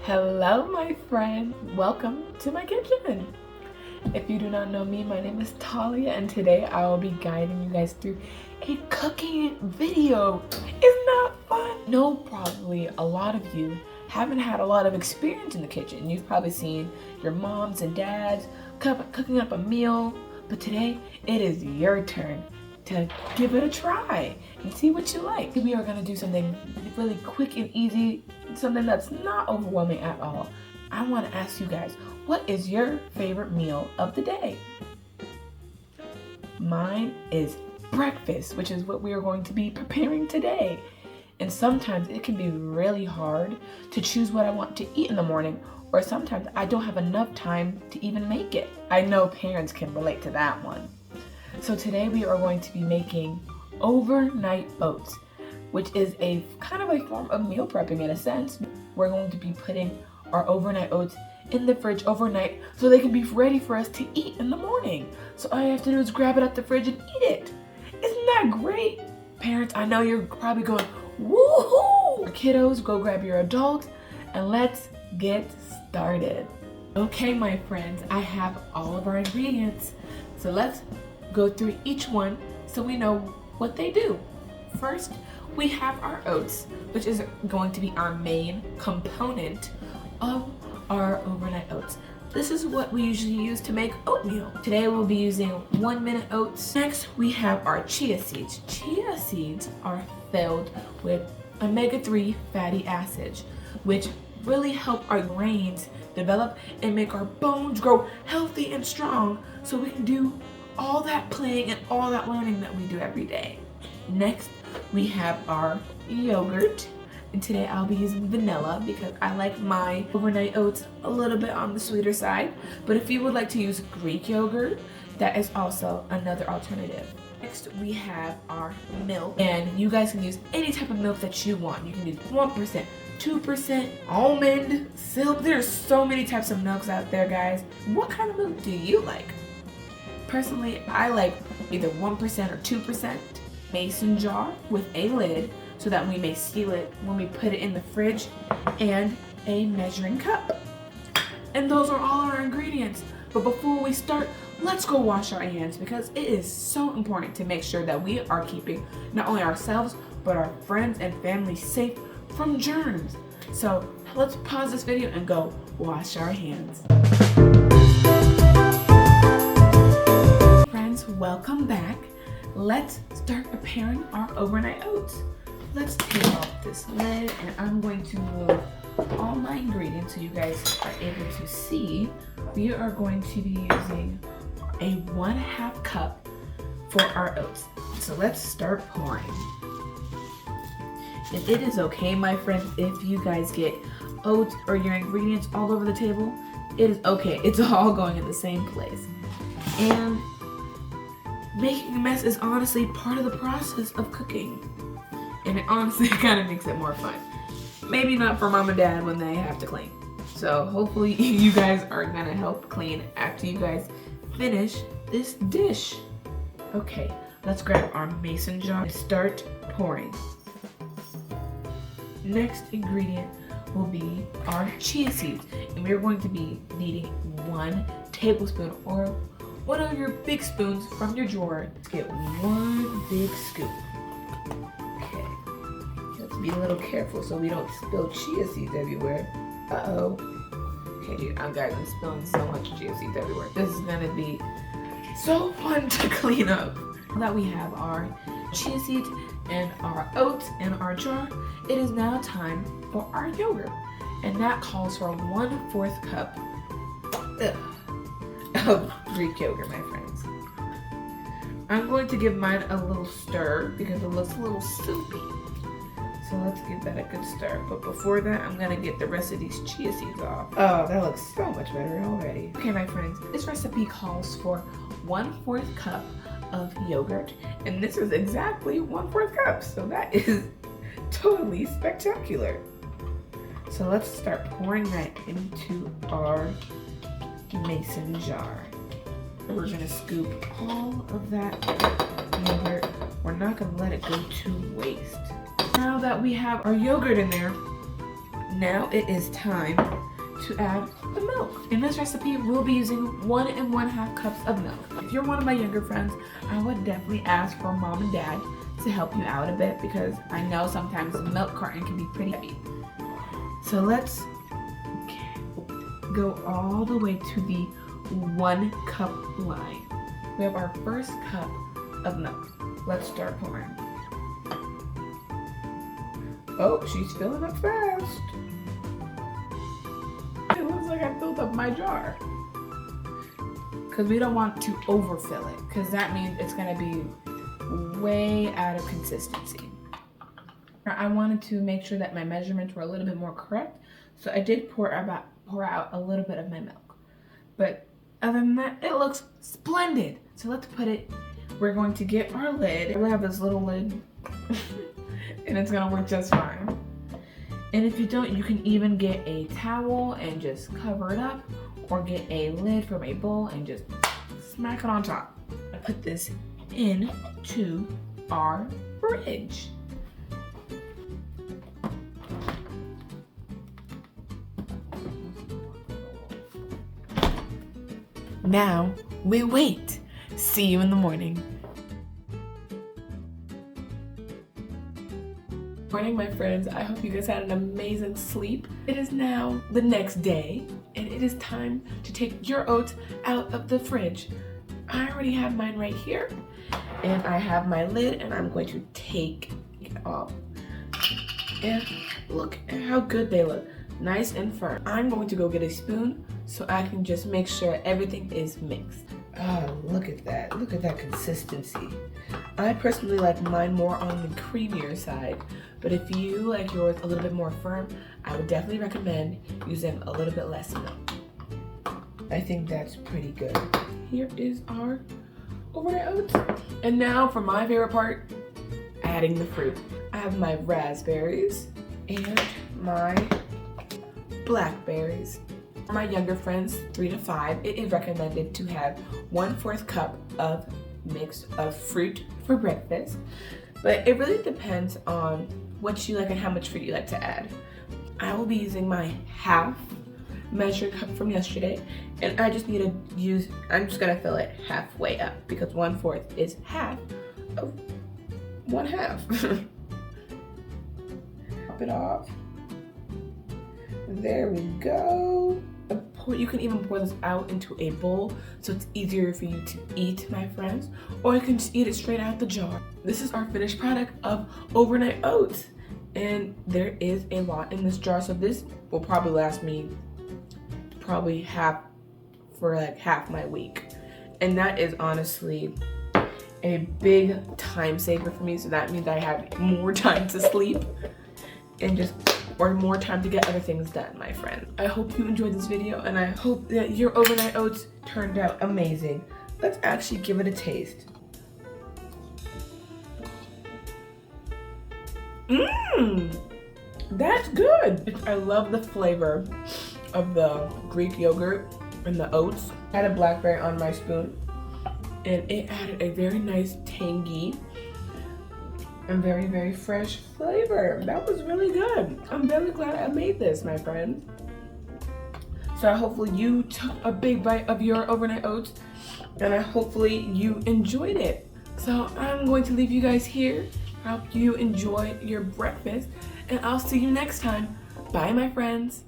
Hello, my friend. Welcome to my kitchen. If you do not know me, my name is Talia, and today I will be guiding you guys through a cooking video. Isn't that fun? No, probably a lot of you haven't had a lot of experience in the kitchen. You've probably seen your moms and dads cooking up a meal, but today it is your turn to give it a try and see what you like. We are gonna do something really quick and easy, something that's not overwhelming at all. I wanna ask you guys, what is your favorite meal of the day? Mine is breakfast, which is what we are going to be preparing today. And sometimes it can be really hard to choose what I want to eat in the morning, or sometimes I don't have enough time to even make it. I know parents can relate to that one. So today we are going to be making overnight oats, which is a kind of a form of meal prepping in a sense. We're going to be putting our overnight oats in the fridge overnight so they can be ready for us to eat in the morning. So all you have to do is grab it out the fridge and eat it. Isn't that great? Parents, I know you're probably going, woohoo! Kiddos, go grab your adult and let's get started. Okay, my friends, I have all of our ingredients. So let's go through each one so we know what they do. First, we have our oats, which is going to be our main component of our overnight oats. This is what we usually use to make oatmeal. Today we'll be using 1 minute oats. Next, we have our chia seeds. Chia seeds are filled with omega-3 fatty acids, which really help our brains develop and make our bones grow healthy and strong so we can do all that playing and all that learning that we do every day. Next, we have our yogurt. And today I'll be using vanilla because I like my overnight oats a little bit on the sweeter side. But if you would like to use Greek yogurt, that is also another alternative. Next, we have our milk. And you guys can use any type of milk that you want. You can use 1%, 2%, almond, silk. There's so many types of milks out there, guys. What kind of milk do you like? Personally, I like either 1% or 2%. Mason jar with a lid so that we may seal it when we put it in the fridge, and a measuring cup. And those are all our ingredients. But before we start, let's go wash our hands because it is so important to make sure that we are keeping not only ourselves but our friends and family safe from germs. So let's pause this video and go wash our hands. Welcome back. Let's start preparing our overnight oats. Let's take off this lid and I'm going to move all my ingredients so you guys are able to see. We are going to be using a 1/2 cup for our oats. So let's start pouring. And it is okay, my friends, if you guys get oats or your ingredients all over the table. It is okay. It's all going in the same place. And making a mess is honestly part of the process of cooking. And it honestly kind of makes it more fun. Maybe not for mom and dad when they have to clean. So hopefully you guys are gonna help clean after you guys finish this dish. Okay, let's grab our mason jar and start pouring. Next ingredient will be our chia seeds. And we're going to be needing 1 tablespoon or one of your big spoons from your drawer. Let's get 1 big scoop. Okay. Let's be a little careful so we don't spill chia seeds everywhere. Uh-oh. Okay, dude, guys, I'm spilling so much chia seeds everywhere. This is gonna be so fun to clean up. Now that we have our chia seeds and our oats in our jar, it is now time for our yogurt. And that calls for 1/4 cup of Greek yogurt, my friends. I'm going to give mine a little stir because it looks a little soupy. So let's give that a good stir. But before that, I'm gonna get the rest of these chia seeds off. Oh, that looks so much better already. Okay, my friends, this recipe calls for 1/4 cup of yogurt, and this is exactly 1/4 cup. So that is totally spectacular. So let's start pouring that into our mason jar. We're gonna scoop all of that yogurt. We're not gonna let it go to waste. Now that we have our yogurt in there, now it is time to add the milk. In this recipe, we'll be using 1 1/2 cups of milk. If you're one of my younger friends, I would definitely ask for mom and dad to help you out a bit because I know sometimes the milk carton can be pretty heavy. So let's go all the way to the 1 cup line. We have our first cup of milk. Let's start pouring. Oh, she's filling up fast. It looks like I filled up my jar. Because we don't want to overfill it, because that means it's going to be way out of consistency. I wanted to make sure that my measurements were a little bit more correct, so I did pour out a little bit of my milk. But other than that, it looks splendid. So let's put it, we're going to get our lid. We have this little lid, and it's going to work just fine. And if you don't, you can even get a towel and just cover it up, or get a lid from a bowl and just smack it on top. I put this into our fridge. Now we wait. See you in the morning. Morning, my friends. I hope you guys had an amazing sleep. It is now the next day, and it is time to take your oats out of the fridge. I already have mine right here, and I have my lid, and I'm going to take it off. And look at how good they look. Nice and firm. I'm going to go get a spoon so I can just make sure everything is mixed. Oh, look at that. Look at that consistency. I personally like mine more on the creamier side, but if you like yours a little bit more firm, I would definitely recommend using a little bit less milk. I think that's pretty good. Here is our overnight oats. And now for my favorite part, adding the fruit. I have my raspberries and my blackberries. For my younger friends, 3 to 5, it is recommended to have 1/4 cup of mix of fruit for breakfast, but it really depends on what you like and how much fruit you like to add. I will be using my half measured cup from yesterday, and I just need to use, I'm just gonna fill it halfway up because 1/4 is half of 1/2. Pop it off. There we go. You can even pour this out into a bowl so it's easier for you to eat, my friends, or you can just eat it straight out the jar. This is our finished product of overnight oats, and there is a lot in this jar, so this will probably last me half my week, and that is honestly a big time saver for me. So that means I have more time to sleep and or more time to get other things done, my friend. I hope you enjoyed this video, and I hope that your overnight oats turned out amazing. Let's actually give it a taste. That's good. I love the flavor of the Greek yogurt and the oats. I had a blackberry on my spoon, and it added a very nice tangy and very, very fresh flavor. That was really good. I'm very glad I made this, my friend. So hopefully you took a big bite of your overnight oats, and hopefully you enjoyed it. So I'm going to leave you guys here. I hope you enjoy your breakfast, and I'll see you next time. Bye, my friends.